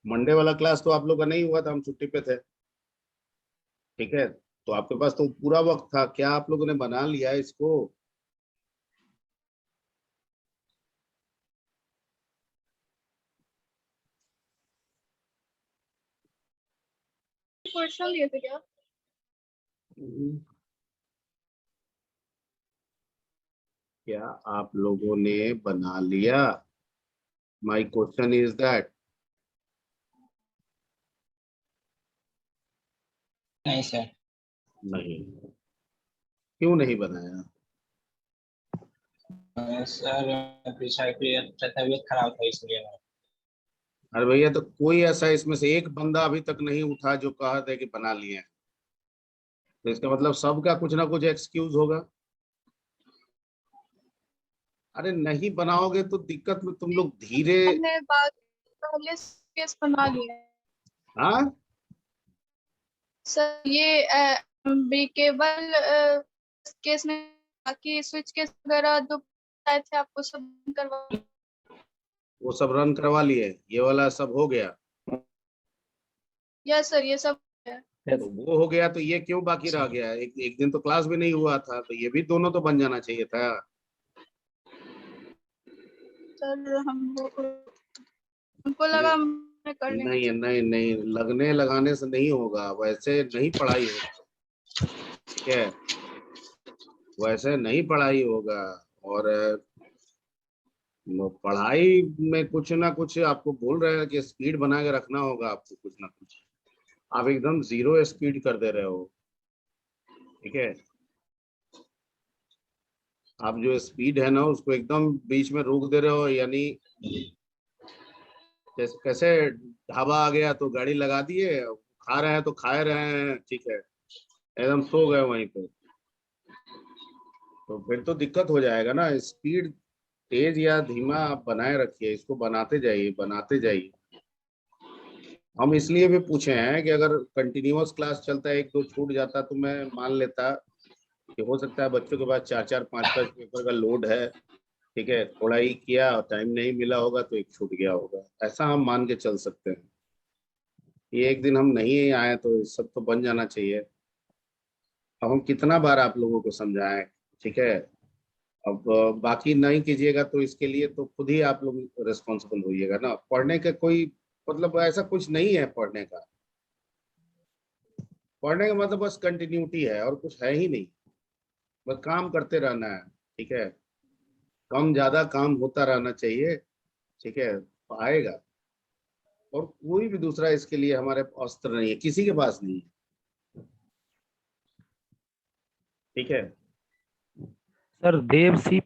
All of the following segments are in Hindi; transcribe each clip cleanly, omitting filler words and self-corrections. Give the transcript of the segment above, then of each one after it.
मंडे वाला क्लास तो आप लोग का नहीं हुआ था, हम छुट्टी पे थे। ठीक है, तो आपके पास तो पूरा वक्त था, क्या आप लोगों ने बना लिया इसको? क्वेश्चन लिए थे क्या? क्या आप लोगों ने बना लिया? My question is that. नहीं सर। नहीं, क्यों नहीं बनाया? सर पिछले तबीयत खराब था इसलिए। अरे भैया, तो कोई ऐसा इसमें से एक बंदा अभी तक नहीं उठा जो कहा था कि बना लिए हैं, तो इसका मतलब सबका कुछ ना कुछ एक्सक्यूज होगा। अरे नहीं बनाओगे तो दिक्कत में तुम लोग धीरे। मैंने बात पहले केस बना लिया है। हाँ, सर ये केवल केस में बाकी स्विच केस वगैरह जो आए थे आपको सब करवा। वो सब रन करवा लिए, ये वाला सब हो गया। यस सर, ये सब है। तो वो हो गया तो ये क्यों बाकी रह गया? एक दिन तो क्लास भी नहीं हुआ था, तो ये भी दोनों तो बन जाना चाहिए था। सर हमको लगा हम कर लेंगे। नहीं नहीं नहीं, लगने लगाने से नहीं होगा, वैसे नहीं पढ़ाई होगा। ठीक है, वैसे नहीं पढ़ाई होगा। और पढ़ाई में कुछ ना कुछ आपको बोल रहे हैं कि स्पीड बना के रखना होगा आपको, कुछ ना कुछ। आप एकदम जीरो स्पीड कर दे रहे हो। ठीक है, आप जो स्पीड है ना उसको एकदम बीच में रोक दे रहे हो, यानी जैसे कैसे ढाबा आ गया तो गाड़ी लगा दिए, खा रहे हैं तो खा रहे हैं, ठीक है, एकदम सो गए वहीं पे, तो फिर तो दिक्कत हो जाएगा ना। स्पीड तेज या धीमा आप बनाए रखिए, इसको बनाते जाइए बनाते जाइए। हम इसलिए भी पूछे हैं कि अगर कंटिन्यूअस क्लास चलता है, एक दो छूट जाता तो मैं मान लेता कि हो सकता है बच्चों के पास चार चार पांच पांच पेपर का लोड है। ठीक है, थोड़ा ही किया और टाइम नहीं मिला होगा तो एक छूट गया होगा, ऐसा हम मान के चल सकते हैं। ये एक दिन हम नहीं आए तो ये सब तो बन जाना चाहिए। अब हम कितना बार आप लोगों को समझाएं? ठीक है, अब बाकी नहीं कीजिएगा तो इसके लिए तो खुद ही आप लोग रिस्पॉन्सिबल होइएगा ना। पढ़ने का कोई मतलब ऐसा कुछ नहीं है, पढ़ने का मतलब बस कंटिन्यूटी है और कुछ है ही नहीं। बस काम करते रहना है। ठीक है, कम ज्यादा काम होता रहना चाहिए। ठीक है, तो आएगा। और कोई भी दूसरा इसके लिए हमारे अस्त्र नहीं है, किसी के पास नहीं है। ठीक है, सर देव C++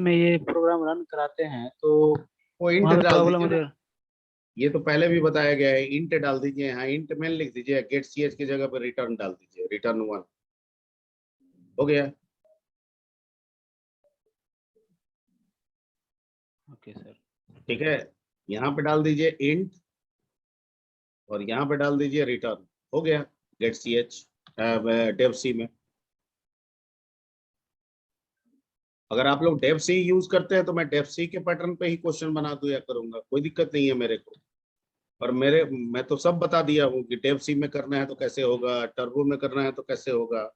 में ये प्रोग्राम रन कराते हैं तो वो इंट वहाँ पे डाल प्रॉब्लम दीजिए मुझे। ना। ये तो पहले भी बताया गया है, इंट डाल दीजिए। हाँ, इंट में लिख दीजिए, गेट ch की जगह पर रिटर्न डाल दीजिए, रिटर्न 1। हो गया। Okay sir. ठीक है, यहाँ पे डाल दीजिए इंट और यहाँ पे डाल दीजिए रिटर्न। हो गया, गेट ch डेव सी में। अगर आप लोग डेव सी यूज करते हैं तो मैं डेव सी के पैटर्न पे ही क्वेश्चन बना दिया करूंगा, कोई दिक्कत नहीं है मेरे को। और मैं तो सब बता दिया हूँ कि डेव सी में करना है तो कैसे होगा, टर्बो में करना है तो कैसे होगा।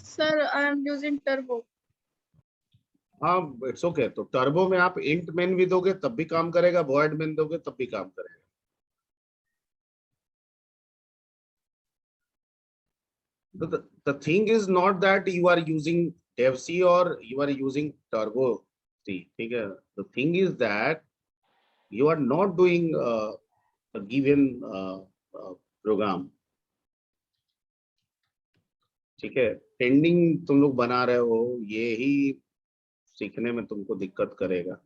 Sir I am using turbo. हाँ, इट्स ओके। तो टर्बो में आप इंट मेन भी दोगे तब भी काम करेगा, वॉइड मेन दोगे तब भी काम करेगा। The thing is not that you are using dev C or you are using turbo C. ठीक है, the thing is that you are not doing a given program. ठीक है, टेंडिंग तुम लोग बना रहे हो, ये ही सीखने में तुमको दिक्कत करेगा।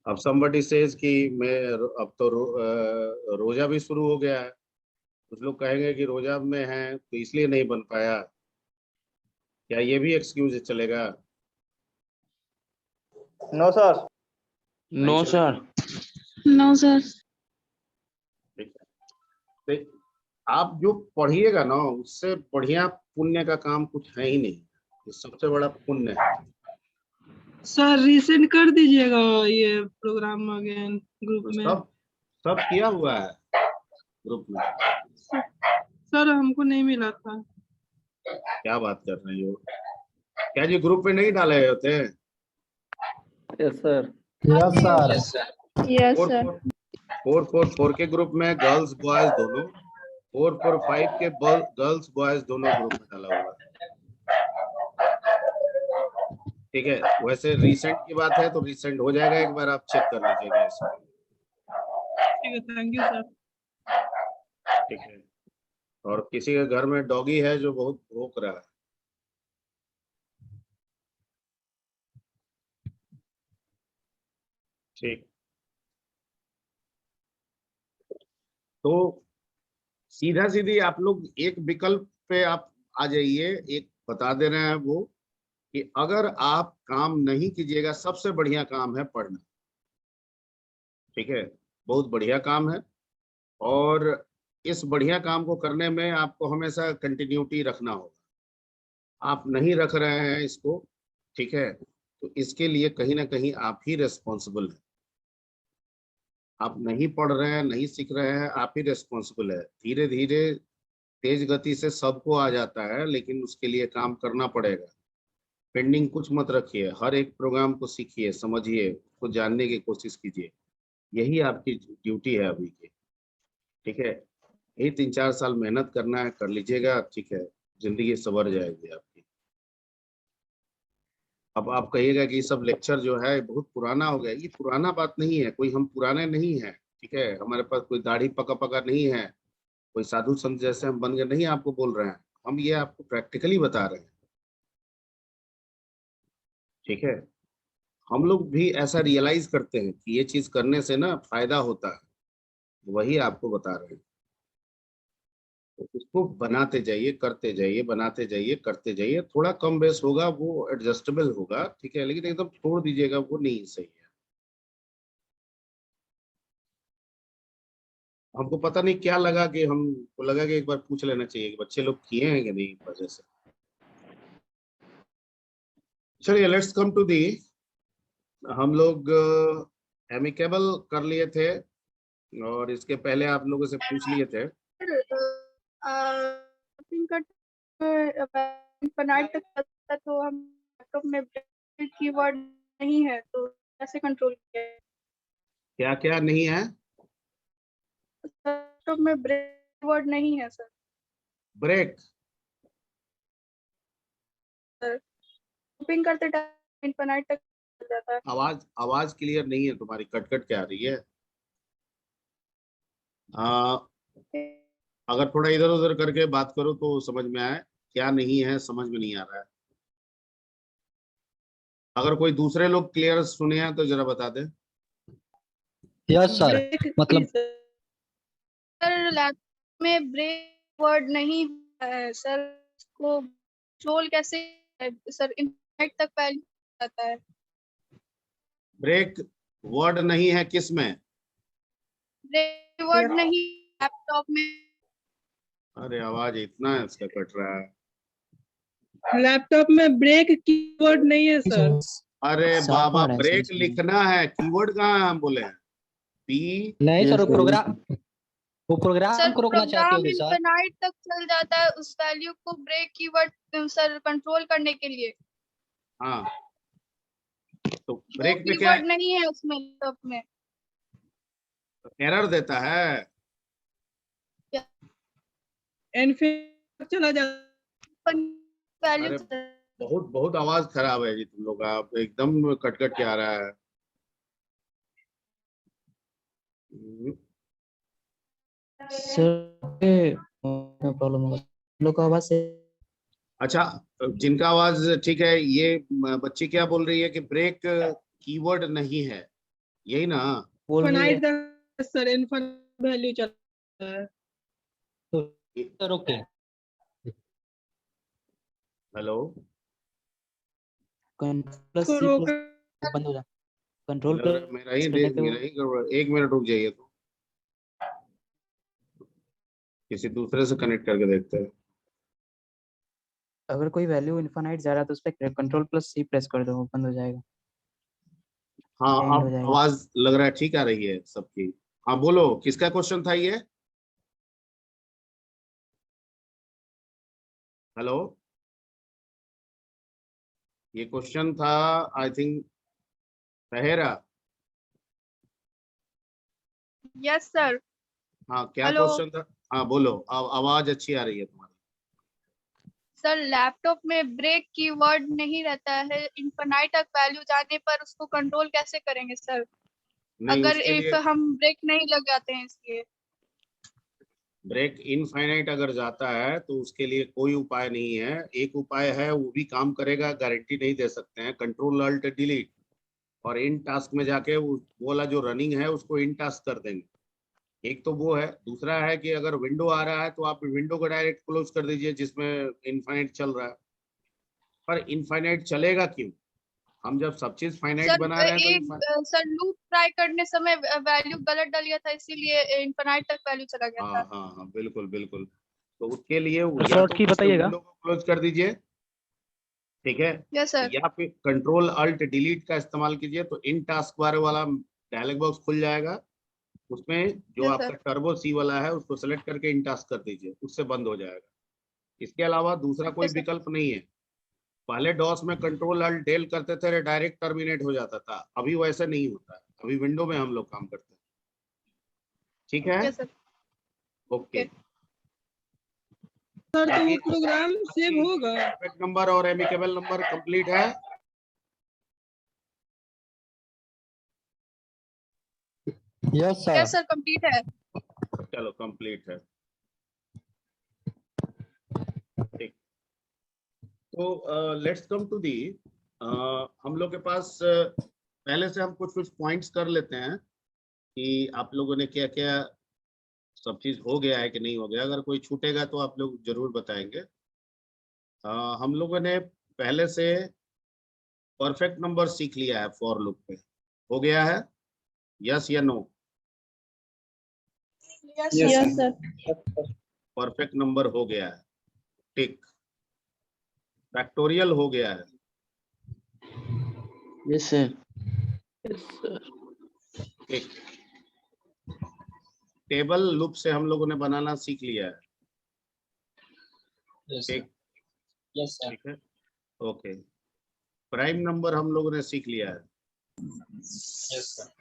अब somebody says कि मैं अब तो रोजा भी शुरू हो गया है, कुछ लोग कहेंगे कि रोजा में है तो इसलिए नहीं बन पाया, क्या ये भी एक्सक्यूज चलेगा? No sir. No sir. No sir. ठीक है, तो आप जो पढ़िएगा ना उससे बढ़िया पुण्य का काम कुछ है ही नहीं, ये सबसे बड़ा पुण्य है। सर रीसेंड कर दीजिएगा ये प्रोग्राम अगेन ग्रुप तो में। सब किया हुआ है ग्रुप में। सर हमको नहीं मिला था। क्या बात कर रही हो, क्या जी ग्रुप में नहीं डाले होते? Yes sir. Yes sir. Yes four sir. Four four four के ग्रुप में गर्ल्स बॉयज दोनों, 445 के गर्ल्स बॉयज दोनों ग्रुप में डाला हुआ है। ठीक है, वैसे रिसेंट की बात है तो रिसेंट हो जाएगा, एक बार आप चेक कर लीजिएगा इसको। ठीक है, थैंक यू सर। ठीक है, और किसी के घर में डॉगी है जो बहुत भौंक रहा है। ठीक, तो सीधा सीधी आप लोग एक विकल्प पे आप आ जाइए, एक बता दे रहे हैं वो कि अगर आप काम नहीं कीजिएगा, सबसे बढ़िया काम है पढ़ना। ठीक है, बहुत बढ़िया काम है, और इस बढ़िया काम को करने में आपको हमेशा कंटिन्यूटी रखना होगा। आप नहीं रख रहे हैं इसको, ठीक है, तो इसके लिए कहीं ना कहीं आप ही रेस्पॉन्सिबल हैं। आप नहीं पढ़ रहे हैं, नहीं सीख रहे हैं, आप ही रेस्पॉन्सिबल है। धीरे धीरे तेज गति से सबको आ जाता है, लेकिन उसके लिए काम करना पड़ेगा। पेंडिंग कुछ मत रखिए, हर एक प्रोग्राम को सीखिए, समझिए, उसको जानने की कोशिश कीजिए। यही आपकी ड्यूटी है अभी की। ठीक है, यही 3-4 साल मेहनत करना है, कर लीजिएगा, ठीक है, जिंदगी संवर जाएगी आपकी। अब आप कहिएगा कि ये सब लेक्चर जो है बहुत पुराना हो गया, ये पुराना बात नहीं है, कोई हम पुराने नहीं है। ठीक है, हमारे पास कोई दाढ़ी पका पका नहीं है, कोई साधु संत जैसे हम बन गए नहीं, आपको बोल रहे हैं हम, ये आपको प्रैक्टिकली बता रहे हैं। ठीक है, हम लोग भी ऐसा रियलाइज करते हैं कि ये चीज करने से ना फायदा होता है, वही आपको बता रहे हैं। तो उसको बनाते जाइए, करते जाइए, बनाते जाइए, करते जाइए। थोड़ा कम बेस होगा, वो एडजस्टेबल होगा, ठीक है, लेकिन एकदम छोड़ दीजिएगा वो नहीं सही है। हमको पता नहीं क्या लगा कि हमको लगा कि एक बार पूछ लेना चाहिए कि बच्चे लोग किए हैं कि नहीं इस वजह से। चलिए, लेट्स कम टू दी, हम लोग एमिकेबल कर लिए थे, और इसके पहले आप लोगों से पूछ लिए थे। तक चलता तो हम लैपटॉप में कीवर्ड नहीं है तो कैसे कंट्रोल किया? क्या क्या नहीं है? लैपटॉप में ब्रेक वर्ड नहीं है सर। ब्रेक? टाइपिंग करते टाइम इनफाइनाइट तक चल जाता है। आवाज क्लियर नहीं है तुम्हारी, कट कट के आ रही है। अगर थोड़ा इधर उधर करके बात करो तो समझ में आए, क्या नहीं है समझ में नहीं आ रहा है। अगर कोई दूसरे लोग क्लियर सुने हैं तो जरा बता दे। Yes sir. मतलब सर लैपटॉप में ब्रेक वर्ड नहीं है सर, उसको कंट्रोल कैसे सर इनफाइनाइट तक फैल जाता है। ब्रेक वर्ड नहीं है किस में? ब्रेक वर्ड नहीं लैपटॉप में। अरे आवाज इतना है इसका कट रहा है। लैपटॉप में ब्रेक कीवर्ड नहीं है सर। अरे बाबा, ब्रेक लिखना है, कीवर्ड कहाँ है? हम बोले हैं पी। नहीं सर, वो प्रोग्राम सर को रोकना चाहते प्रोग्राम होगे सर। इनफाइनाइट तक चल जाता है उस वैल्यू को ब्रेक कीवर्ड सर कंट्रोल करने के लिए। हाँ, तो वो ब्रेक पे क्या कीवर्ड नहीं है उसमें लैपटॉप में। एरर देता है? इनफिनिट चला जाता। वैल्यू अरे बहुत बहुत आवाज खराब है जी तुम लोग का, आप एकदम कट कट के आ रहा है। सर प्रॉब्लम होगा लोग आवाज से। अच्छा, जिनका आवाज ठीक है, ये बच्ची क्या बोल रही है कि ब्रेक कीवर्ड नहीं है, यही ना? बोल रही है इनफिनिट सर, इनफिनिट वैल्यू चलता है। तो सर ओके। हेलो, प्लस इसको सी रोक प्लस बंद हो जाए कंट्रोल लग रहा है मेरा ही करने पे मेरा ही गड़बड़। एक मिनट रुक जाइए, तो किसी दूसरे से कनेक्ट करके देखते हैं। अगर कोई वैल्यू इनफाइनाइट जा रहा है तो उस पर कंट्रोल प्लस सी प्रेस कर दो, वो बंद हो जाएगा, हाँ, एंड हो अब जाएगा। आवाज लग रहा है ठीक आ रही है सबकी। हाँ बोलो, किसका क्वेश्चन था ये? हेलो, ये क्वेश्चन था आई थिंक सहेरा। Yes sir. हाँ, क्या हेलो क्वेश्चन था? हाँ बोलो, आवाज अच्छी आ रही है तुम्हारी। सर, लैपटॉप में ब्रेक की वर्ड नहीं रहता है, इनफाइनाइट तक वैल्यू जाने पर उसको कंट्रोल कैसे करेंगे सर? नहीं, अगर उसके इफ लिए हम ब्रेक नहीं लगाते हैं इसलिए। ब्रेक इनफाइनाइट अगर जाता है तो उसके लिए कोई उपाय नहीं है। एक उपाय है, वो भी काम करेगा, गारंटी नहीं दे सकते हैं, कंट्रोल अल्ट डिलीट, और इन टास्क में जाके वो वाला जो रनिंग है उसको इन टास्क कर देंगे। एक तो वो है। दूसरा है कि अगर विंडो आ रहा है तो आप विंडो को डायरेक्ट क्लोज कर दीजिए जिसमें इनफाइनाइट चल रहा है। पर इनफाइनाइट चलेगा क्यों? हम जब सब चीज फाइनाइट सर बना रहे हैं तो एक सर लूप ट्राई करने समय वैल्यू गलत डाल गया था, इसीलिए इनफाइनाइट तक वैल्यू चला गया हाँ था। हाँ हाँ, बिल्कुल बिल्कुल। तो उसके लिए सर या शॉर्ट तो की उसमें बताइएगा। विंडो को क्लोज कर दीजिए, ठीक है, यस सर। या फिर कंट्रोल अल्ट डिलीट का इस्तेमाल कीजिए, तो इन टास्क बार वाला डायलॉग बॉक्स खुल जाएगा। उसमें जो यस आपका सर। टर्बो सी वाला है उसको सेलेक्ट करके इन टास्क कर दीजिए, उससे बंद हो जाएगा। इसके अलावा दूसरा कोई यस सर। विकल्प नहीं है। पहले डॉस में कंट्रोल अल्ट डेल करते थे, डायरेक्ट टर्मिनेट हो जाता था, अभी वैसा नहीं होता है, अभी विंडो में हम लोग काम करते हैं। ठीक है, yes sir. Okay. Okay. Sir तो वो बाकी प्रोग्राम सेव होगा? परफेक्ट नंबर और एमिकेबल नंबर कंप्लीट है? यस यस सर, कंप्लीट है। चलो कंप्लीट है, ठीक। तो लेट्स कम टू दी, हम लोग के पास पहले से हम कुछ कुछ पॉइंट्स कर लेते हैं कि आप लोगों ने क्या क्या सब चीज हो गया है कि नहीं हो गया। अगर कोई छूटेगा तो आप लोग जरूर बताएंगे। हम लोगों ने पहले से परफेक्ट नंबर सीख लिया है फॉर लूप पे, हो गया है? यस या no? Yes sir. Perfect number हो गया है, टिक। फैक्टोरियल हो गया है, yes sir. Tick. Table loop से हम लोगों ने बनाना सीख लिया है, yes sir. Tick. Yes sir. ठीक है, ओके। प्राइम नंबर हम लोगों ने सीख लिया है, yes sir.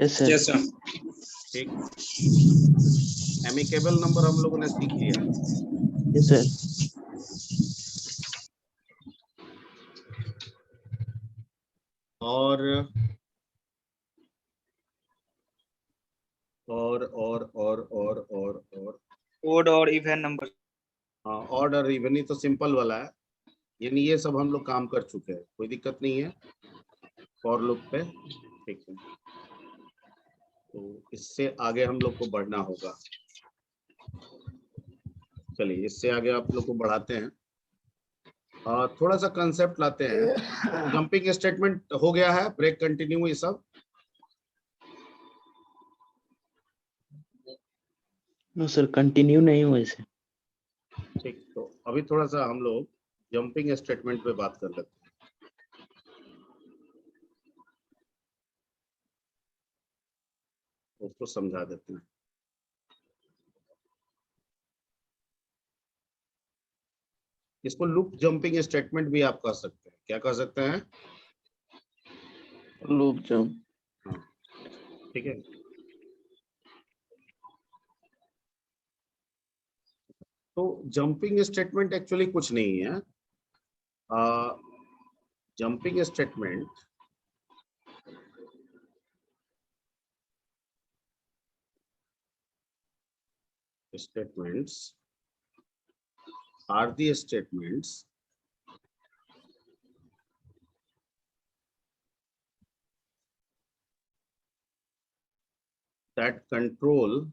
Yes sir. Yes sir. ठीक। एमिकेबल नंबर हम लोगों ने सीख लिया है, यस सर। और और ओड और इवन नंबर। हाँ, ऑर्डर इवन ही तो सिंपल वाला है, यानी ये सब हम लोग काम कर चुके हैं, कोई दिक्कत नहीं है फॉर लूप पे, ठीक है। तो इससे आगे हम लोग को बढ़ना होगा। चलिए इससे आगे आप लोग को बढ़ाते हैं, थोड़ा सा कंसेप्ट लाते हैं। जंपिंग स्टेटमेंट हो गया है, ब्रेक कंटिन्यू ये सब? नो सर, कंटिन्यू नहीं हुआ इसे। ठीक, तो अभी थोड़ा सा हम लोग जंपिंग स्टेटमेंट पे बात कर लेते हैं। उसको समझा देते हैं। इसको लूप जंपिंग स्टेटमेंट भी आप कह सकते हैं, क्या कह सकते हैं? Loop jump. हाँ, ठीक है। तो जंपिंग स्टेटमेंट एक्चुअली कुछ नहीं है। Jumping statement statements are the statements that control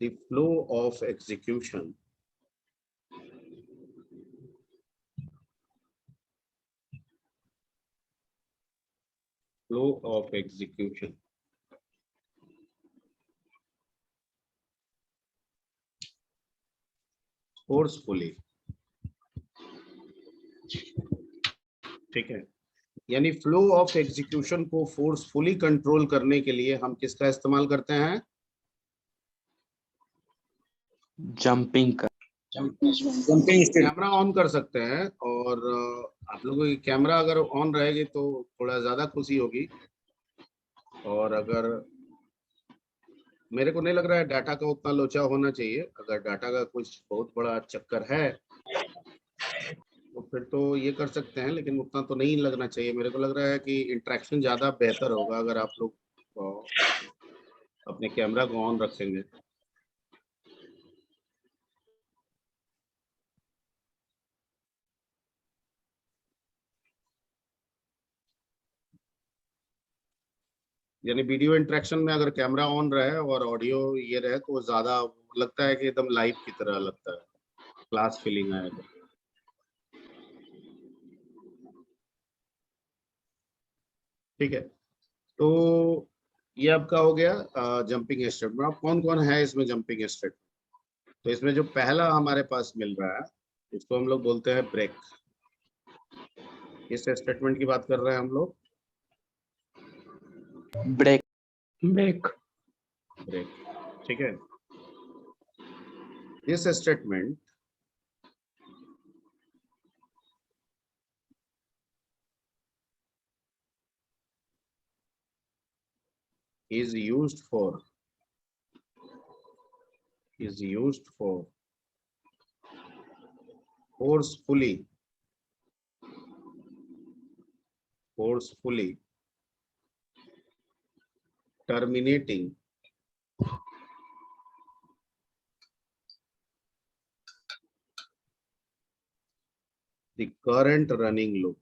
the flow of execution flow of execution. Forcefully, ठीक है। यानी फ्लो ऑफ एग्जीक्यूशन को फोर्सफुली कंट्रोल करने के लिए हम किसका इस्तेमाल करते हैं? जंपिंग का। Jumping speed. कैमरा ऑन कर सकते हैं, और आप लोगों की कैमरा अगर ऑन रहेगी तो थोड़ा ज्यादा खुशी होगी। और अगर मेरे को नहीं लग रहा है डाटा का उतना लोचा होना चाहिए, अगर डाटा का कुछ बहुत बड़ा चक्कर है तो फिर तो ये कर सकते हैं, लेकिन उतना तो नहीं लगना चाहिए। मेरे को लग रहा है कि इंटरेक्शन ज्यादा बेहतर होगा अगर आप लोग अपने कैमरा को ऑन रखेंगे। यानी वीडियो इंटरेक्शन में अगर कैमरा ऑन रहे और ऑडियो ये रहे तो ज्यादा लगता है कि एकदम लाइव की तरह लगता है, क्लास फीलिंग आएगा। ठीक है, तो ये आपका हो गया जंपिंग स्टेटमेंट। अब कौन कौन है इसमें जंपिंग स्टेटमेंट? तो इसमें जो पहला हमारे पास मिल रहा है इसको हम लोग बोलते हैं ब्रेक। इस स्टेटमेंट की बात कर रहे हैं हम लोग, ब्रेक। ब्रेक। ब्रेक, ठीक है। This statement is used for forcefully terminating the current running loop.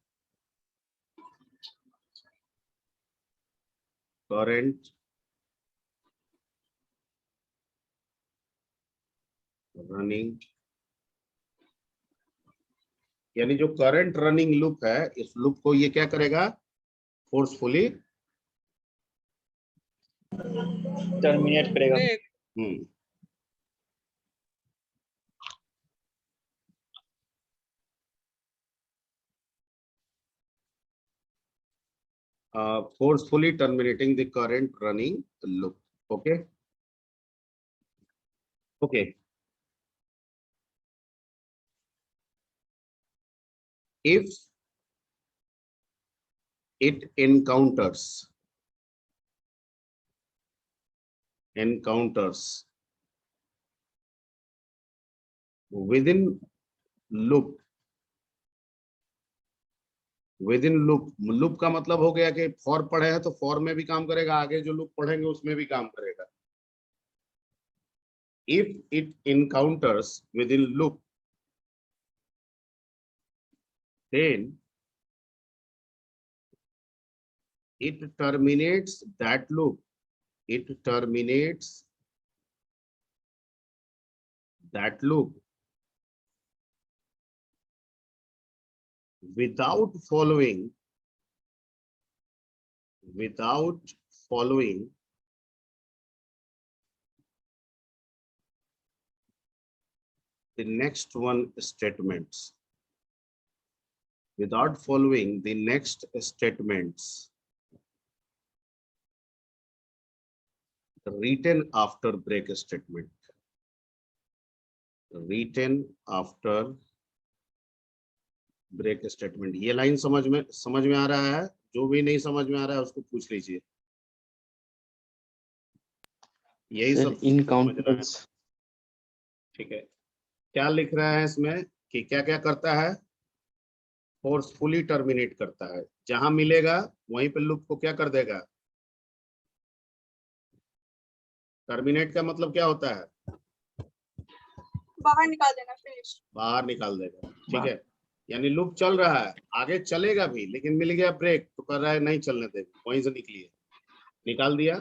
Current running, यानी जो करंट रनिंग लूप है इस लूप को ये क्या करेगा? फोर्सफुली टर्मिनेट करेगा। forcefully terminating the current running loop. Okay. If it encounters within loop का मतलब हो गया कि फॉर पढ़े हैं तो फॉर में भी काम करेगा, आगे जो लूप पढ़ेंगे उसमें भी काम करेगा। If it encounters within loop, then it terminates that loop. It terminates that loop without following the next one statements. Without following the next statements written after break statement. Written after break statement. ये लाइन समझ में आ रहा है? जो भी नहीं समझ में आ रहा है उसको पूछ लीजिए। यही सब इनकाउंटर्स, ठीक है। क्या लिख रहा है इसमें कि क्या क्या करता है? फोर्सफुली टर्मिनेट करता है, जहां मिलेगा वहीं पे लूप को क्या कर देगा? टर्मिनेट का मतलब क्या होता है? बाहर निकाल देना, फिनिश, बाहर निकाल देगा, ठीक है। यानी लूप चल रहा है, आगे चलेगा भी, लेकिन मिल गया ब्रेक तो कर रहा है नहीं चलने देगा, वहीं से निकलिए, निकाल दिया।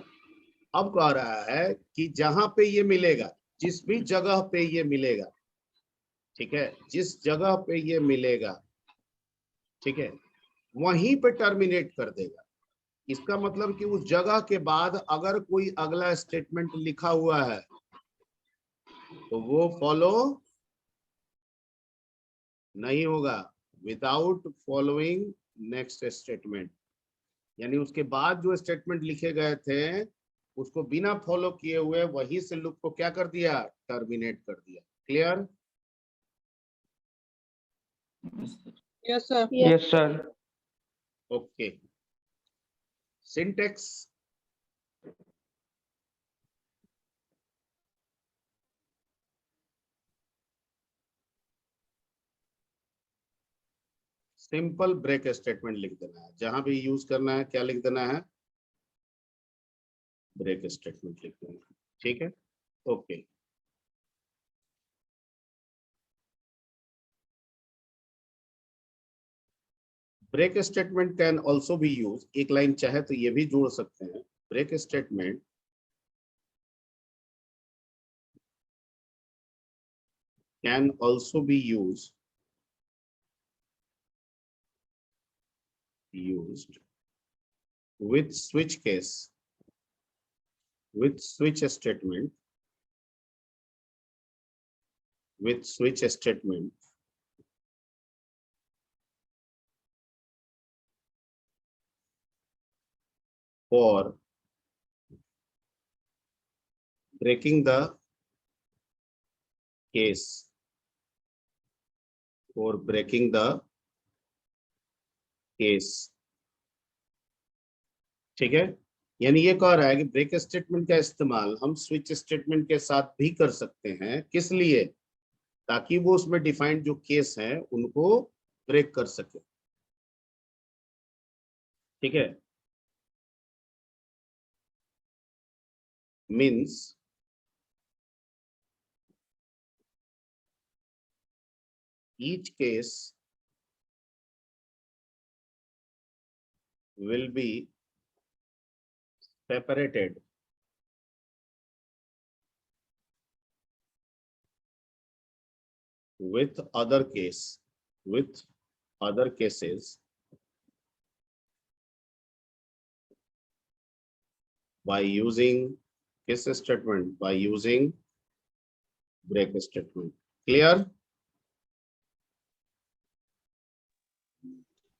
अब कह रहा है कि जहां पे ये मिलेगा, जिस भी जगह पे ये मिलेगा, ठीक है, जिस जगह पे ये मिलेगा, ठीक है, वहीं पे टर्मिनेट कर देगा। इसका मतलब कि उस जगह के बाद अगर कोई अगला स्टेटमेंट लिखा हुआ है तो वो फॉलो नहीं होगा, विदाउट फॉलोइंग नेक्स्ट स्टेटमेंट। यानी उसके बाद जो स्टेटमेंट लिखे गए थे उसको बिना फॉलो किए हुए वहीं से लूप को क्या कर दिया, टर्मिनेट कर दिया। Clear? Yes sir. Yes, sir. Okay. Syntax, simple break statement लिख देना है, जहां भी यूज करना है क्या लिख देना है, ब्रेक स्टेटमेंट लिख देना है। ठीक है, okay. Break statement can also be use, एक लाइन चाहे तो ये भी जोड़ सकते हैं, break statement can also be used with switch case, with switch statement, with switch statement for breaking the case, for breaking the case। ठीक है, यानी ये कह रहा है कि ब्रेक स्टेटमेंट का इस्तेमाल हम स्विच स्टेटमेंट के साथ भी कर सकते हैं। किस लिए? ताकि वो उसमें डिफाइंड जो केस हैं उनको ब्रेक कर सके। ठीक है, means each case will be separated with other case, with other cases by using case statement, by using break statement। Clear?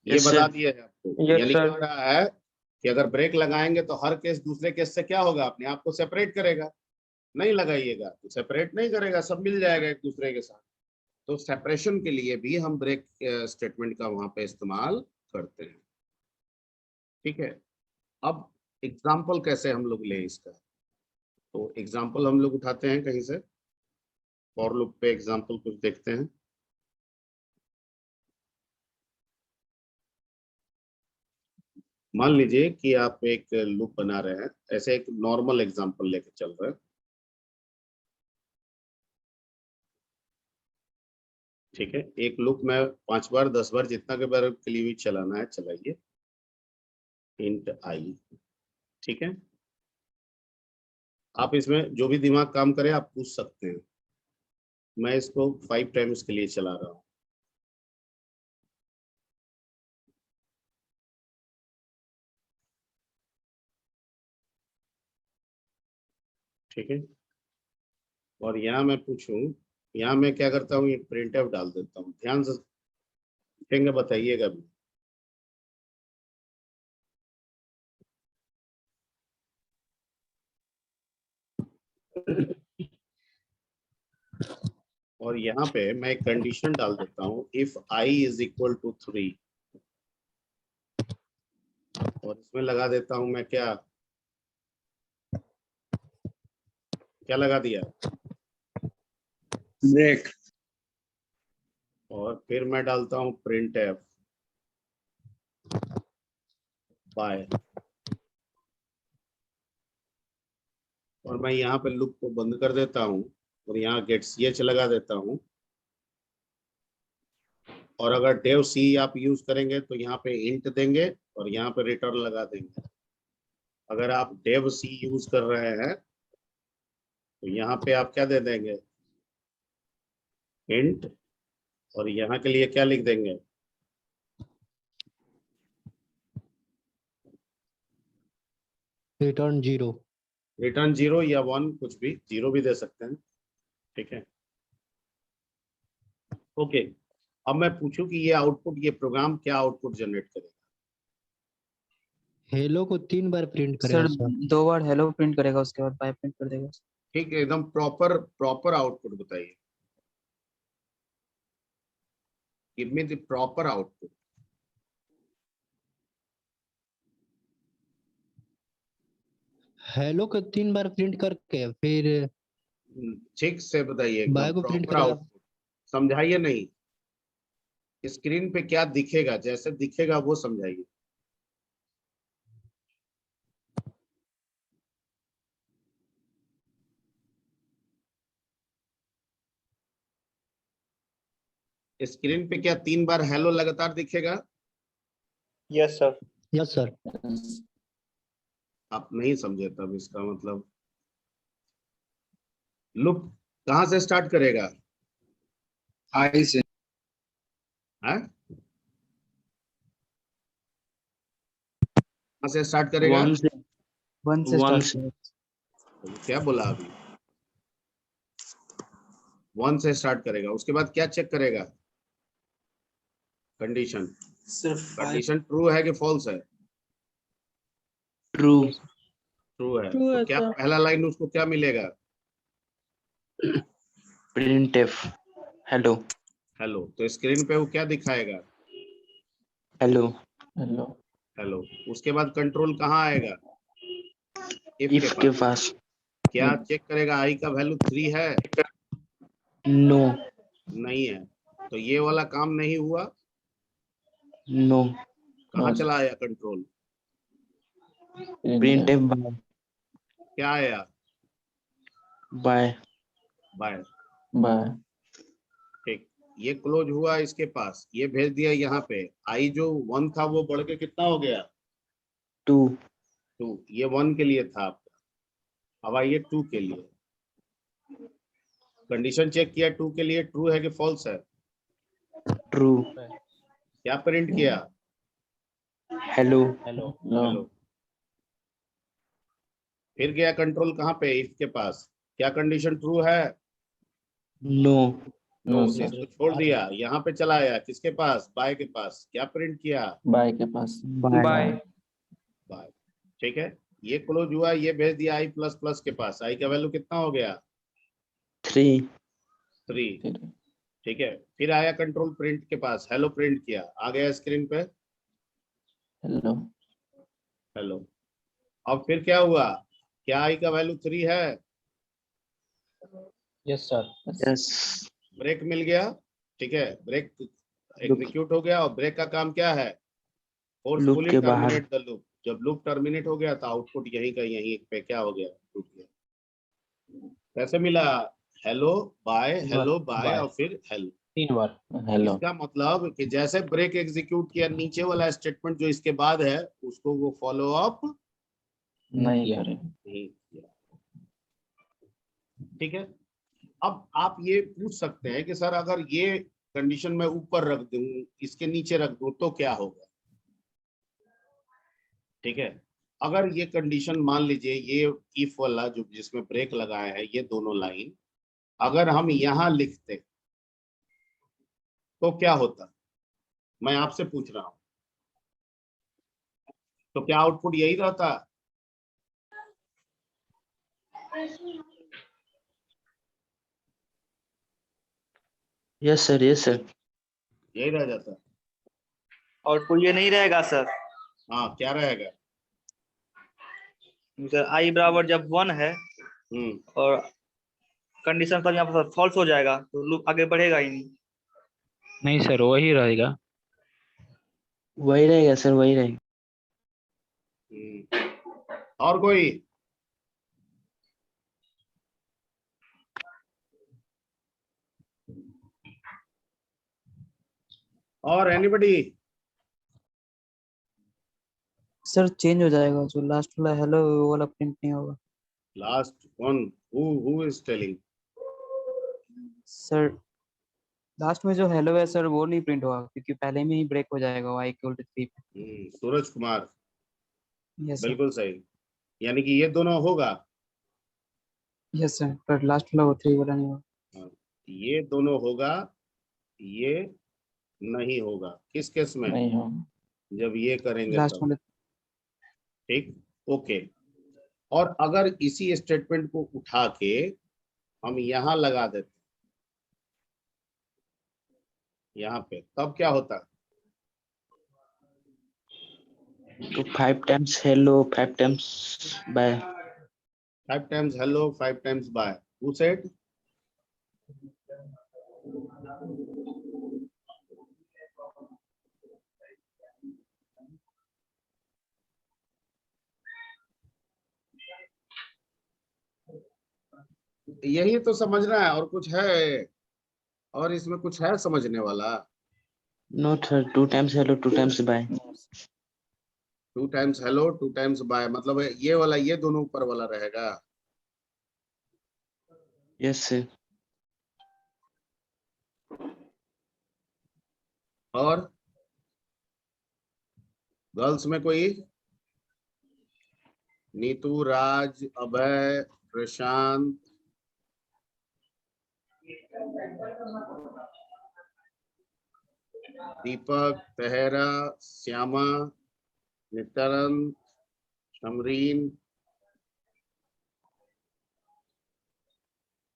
ये Yes, बता sir. दिया है आपको। Yes, यानी sir. कह रहा है कि अगर ब्रेक लगाएंगे तो हर केस दूसरे केस से क्या होगा, अपने आप को सेपरेट करेगा। नहीं लगाइएगा तो सेपरेट नहीं करेगा, सब मिल जाएगा एक दूसरे के साथ। तो सेपरेशन के लिए भी हम ब्रेक स्टेटमेंट का वहां पे इस्तेमाल करते हैं। ठीक है, अब एग्जाम्पल कैसे हम लोग लें इसका, तो एग्जाम्पल हम लोग उठाते हैं कहीं से, फॉर लूप पे एग्जाम्पल कुछ देखते हैं। मान लीजिए कि आप एक लूप बना रहे हैं, ऐसे एक नॉर्मल एग्जाम्पल लेके चल रहे हैं। ठीक है, एक लूप में 5 बार 10 बार जितना के बार के लिए भी चलाना है चलाइए, इंट आई। ठीक है, आप इसमें जो भी दिमाग काम करे आप पूछ सकते हैं। मैं इसको 5 टाइम्स के लिए चला रहा हूँ। ठीक है, और यहाँ मैं पूछूं, यहाँ मैं क्या करता हूँ, ये प्रिंट एफ डाल देता हूँ। ध्यान से देखेंगे, बताइएगा भी। और यहाँ पे मैं एक कंडीशन डाल देता हूँ, if I is equal to 3, और इसमें लगा देता हूँ मैं क्या क्या लगा दिया, Break. और फिर मैं डालता हूँ प्रिंट एफ बाय, और मैं यहाँ पे लूप को बंद कर देता हूँ और यहाँ गेट ch लगा देता हूँ। और अगर डेव सी आप यूज करेंगे तो यहाँ पे इंट देंगे और यहाँ पे रिटर्न लगा देंगे। अगर आप डेव सी यूज कर रहे हैं तो यहाँ पे आप क्या दे देंगे, इंट, और यहाँ के लिए क्या लिख देंगे, रिटर्न 0। रिटर्न 0 या 1, कुछ भी, 0 भी दे सकते हैं। ठीक है, ओके। अब मैं पूछूं कि ये आउटपुट, ये प्रोग्राम क्या आउटपुट जनरेट करेगा? हेलो को 3 बार प्रिंट सर करेगा सर। 2 बार हेलो प्रिंट करेगा, उसके बाद बाय प्रिंट कर देगा। ठीक है, एकदम प्रॉपर आउटपुट बताइए। Give me the proper output. Hello को 3 बार प्रिंट करके फिर ठीक से बताइए, एकदम बाय को प्रिंट प्रॉपर करेगा। आउटपुट। समझाइए नहीं, स्क्रीन पे क्या दिखेगा, जैसे दिखेगा वो समझाइए। स्क्रीन पे क्या 3 बार हेलो लगातार दिखेगा? Yes sir. Yes sir. आप नहीं समझे, तब इसका मतलब लूप कहां से स्टार्ट करेगा? आई से। है, कहां से स्टार्ट करेगा? 1 से स्टार्ट। क्या बोला अभी? 1 से स्टार्ट करेगा, उसके बाद क्या चेक करेगा? कंडीशन। सिर्फ कंडीशन ट्रू है कि फॉल्स है? ट्रू। ट्रू है। True तो है क्या सर। पहला लाइन उसको क्या मिलेगा? printf hello. हेलो। तो स्क्रीन पे वो क्या दिखाएगा? हेलो। हेलो। उसके बाद कंट्रोल कहाँ आएगा? इफ के पास। क्या चेक करेगा? आई का वैल्यू 3 है? नो। नहीं है। तो ये वाला काम नहीं हुआ। नो। कहाँ चला आया कंट्रोल? printf bye. क्या आया? बाय। बाय। ठीक, ये क्लोज हुआ इसके पास, ये भेज दिया यहाँ पे। आई जो 1 था वो बढ़ के कितना हो गया? 2। 2। ये 1 के लिए था आपका, अब आइए 2 के लिए। कंडीशन चेक किया 2 के लिए, ट्रू है कि फॉल्स है? ट्रू। क्या प्रिंट किया? हेलो। हेलो। फिर गया कंट्रोल कहाँ पे? इफ के पास। क्या कंडीशन ट्रू है? नो। नो। इसको छोड़ दिया, यहाँ पे चला आया किसके पास? बाय के पास। क्या प्रिंट किया? बाय। बाय। ठीक है, ये क्लोज हुआ, ये भेज दिया आई प्लस प्लस के पास। आई का वैल्यू कितना हो गया? 3। 3। ठीक है, फिर आया कंट्रोल प्रिंट के पास, हेलो प्रिंट किया, आ गया स्क्रीन पे हेलो। हेलो। अब फिर क्या हुआ? क्या आई का वैल्यू 3 है? Yes sir. यस। ब्रेक मिल गया। ठीक है, ब्रेक एग्जीक्यूट हो गया। और ब्रेक का काम क्या है? फोर्सफुली के बाहर। Terminate the loop. जब लूप टर्मिनेट हो गया तो आउटपुट यहीं का यहीं पे क्या हो गया? रुक गया। कैसे मिला? हेलो बाय, हेलो बाय, और फिर हेलो। 3 बार हेलो। इसका मतलब कि जैसे ब्रेक एग्जीक्यूट किया, नीचे वाला स्टेटमेंट जो इसके बाद है उसको वो फॉलो अप नहीं करे। नहीं किया। ठीक है, अब आप ये पूछ सकते हैं कि सर अगर ये कंडीशन मैं ऊपर रख दूं, इसके नीचे रख दूं तो क्या होगा? ठीक है, अगर ये कंडीशन मान लीजिए, ये इफ वाला जो जिसमें ब्रेक लगाया है, ये दोनों लाइन अगर हम यहां लिखते तो क्या होता? मैं आपसे पूछ रहा हूं, तो क्या आउटपुट यही रहता? Yes sir. Yes sir. यही रह जाता? आउटपुट ये नहीं रहेगा सर। हाँ, क्या रहेगा? सर आई बराबर जब 1 है और कंडीशन तब यहाँ पर फॉल्स हो जाएगा तो लूप आगे बढ़ेगा ही नहीं। नहीं सर, वही रहेगा। वही रहेगा सर, वही रहेगा। और कोई? और एनीबडी? सर चेंज हो जाएगा, जो लास्ट वाला हेलो वो वाला प्रिंट नहीं होगा। Last one, who is telling? Sir last में जो हेलो है सर वो नहीं प्रिंट होगा, क्योंकि पहले में ही ब्रेक हो जाएगा y = 3 पे। Suraj Kumar, yes sir. बिल्कुल सही। यानी कि ये दोनों होगा, यस सर, पर लास्ट वाला वो 3 वाला नहीं होगा। ये दोनों होगा, ये नहीं होगा। किस केस में? नहीं होगा, जब ये करेंगे लास्ट तब। वाले। ठीक, ओके। और अगर इसी स्टेटमेंट को उठा के हम यहाँ लगा देते यहाँ पे, तब क्या होता? तो 5 times hello 5 times bye. 5 times hello, 5 times bye. Who said? यही तो समझना है, और कुछ है? और इसमें कुछ है समझने वाला? No sir, 2 times hello 2 times bye. 2 times hello, 2 times bye, मतलब ये वाला, ये दोनों ऊपर वाला रहेगा। Yes sir. और गर्ल्स में कोई? नीतू, राज, अभय, प्रशांत, दीपक, तहेरा, श्यामा, नित्यानंद, समरीन।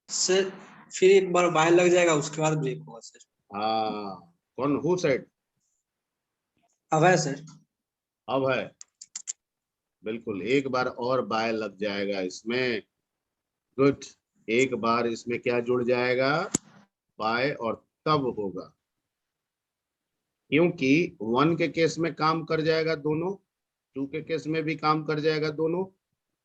सर फिर एक बार बाहर लग जाएगा, उसके बाद ब्रेक होगा सर। हाँ, कौन? Who said? Abhay sir. Abhay, बिल्कुल, एक बार और बाय लग जाएगा इसमें। गुड, एक बार इसमें क्या जुड़ जाएगा? बाय, और तब होगा, क्योंकि 1 के केस में काम कर जाएगा दोनों, 2 के केस में भी काम कर जाएगा दोनों,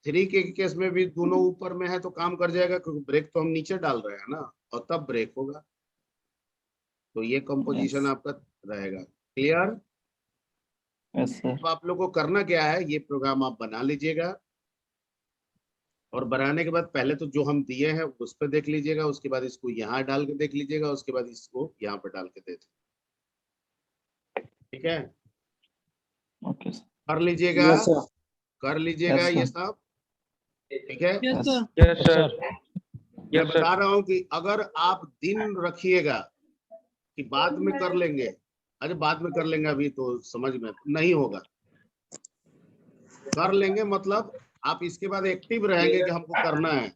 3 के केस में भी दोनों ऊपर में है तो काम कर जाएगा, क्योंकि ब्रेक तो हम नीचे डाल रहे हैं ना, और तब ब्रेक होगा। तो ये कंपोजिशन आपका रहेगा। क्लियर? Yes sir. अब आप लोग को करना क्या है, ये प्रोग्राम आप बना लीजिएगा, और बनाने के बाद पहले तो जो हम दिए हैं उस पर देख लीजिएगा, उसके बाद इसको यहाँ डाल के देख लीजिएगा, उसके बाद इसको यहाँ पर डाल के दे दीजिए। ठीक है, ओके सर। कर लीजिएगा, यस सर। कर लीजिएगा Yes, ये sir. सब। ठीक है, यस सर। Yes sir. मैं बता रहा हूँ कि अगर आप दिन रखिएगा कि बाद में कर लेंगे, अरे बाद में कर लेंगे, अभी तो समझ में नहीं होगा। कर लेंगे मतलब आप इसके बाद एक्टिव रहेंगे कि हमको करना है।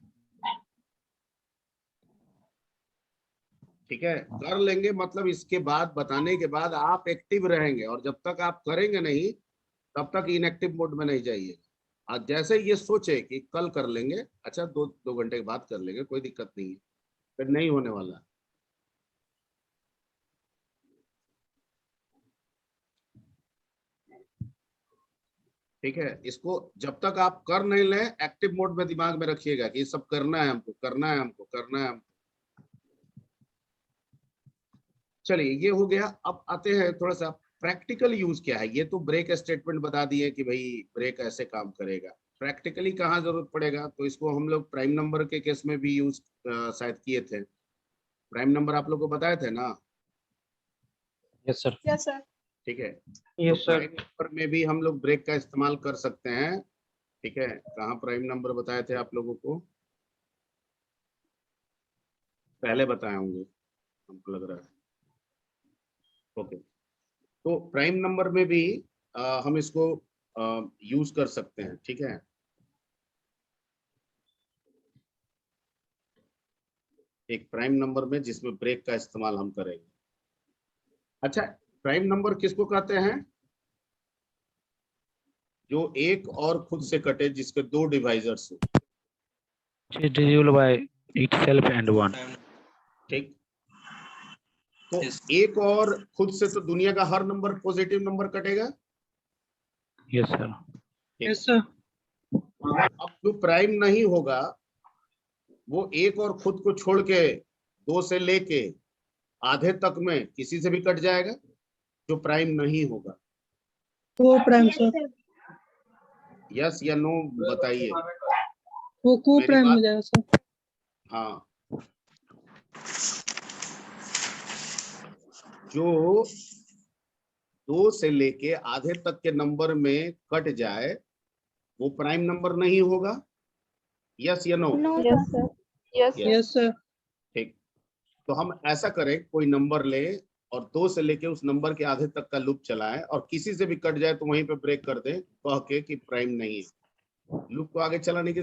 ठीक है, कर लेंगे मतलब इसके बाद, बताने के बाद आप एक्टिव रहेंगे, और जब तक आप करेंगे नहीं तब तक इनएक्टिव मोड में नहीं जाइए। आज जैसे ये सोचे कि कल कर लेंगे, अच्छा 2 घंटे के बाद कर लेंगे, कोई दिक्कत नहीं है, फिर नहीं होने वाला। ठीक है, इसको जब तक आप कर नहीं लें एक्टिव मोड में दिमाग में रखिएगा कि ये सब करना है हमको, करना है हमको, करना है हमको। चलिए, ये हो गया। अब आते हैं थोड़ा सा प्रैक्टिकल यूज क्या है। ये तो ब्रेक स्टेटमेंट बता दिए कि भाई ब्रेक ऐसे काम करेगा, प्रैक्टिकली कहाँ जरूरत पड़ेगा, तो इसको हम लोग प्राइम नंबर के केस में भी यूज शायद किए थे। प्राइम नंबर आप लोग को बताए थे ना? Yes sir. Yes sir. ठीक है, यस सर। प्राइम नंबर में भी हम लोग ब्रेक का इस्तेमाल कर सकते हैं। ठीक है, कहाँ प्राइम नंबर बताए थे आप लोगों को? पहले बताए होंगे हमको लग रहा है। ओके, तो प्राइम नंबर में भी हम इसको यूज कर सकते हैं। ठीक है, एक प्राइम नंबर में जिसमें ब्रेक का इस्तेमाल हम करेंगे। अच्छा, प्राइम नंबर किसको कहते हैं? जो एक और खुद से कटे, जिसके 2 डिवाइजर्स हो। divisible by itself and 1. ठीक, तो एक और खुद से तो दुनिया का हर नंबर पॉजिटिव नंबर कटेगा। Yes sir. Yes sir. अब जो प्राइम नहीं होगा वो एक और खुद को छोड़ के 2 से लेके आधे तक में किसी से भी कट जाएगा, जो प्राइम नहीं होगा। वो प्राइम सर। यस या नो बताइए। वो को मेरी प्राइम हो बात, जाएगा सर। हाँ, जो 2 से लेके आधे तक के नंबर में कट जाए वो प्राइम नंबर नहीं होगा? यस या no? Yes sir. Yes yes sir. ठीक, तो हम ऐसा करें, कोई नंबर ले और 2 से लेके उस नंबर के आधे तक का लूप चलाएं और किसी से भी कट जाए तो वहीं पे ब्रेक कर दें कह के कि प्राइम नहीं है। लूप को आगे चलाने की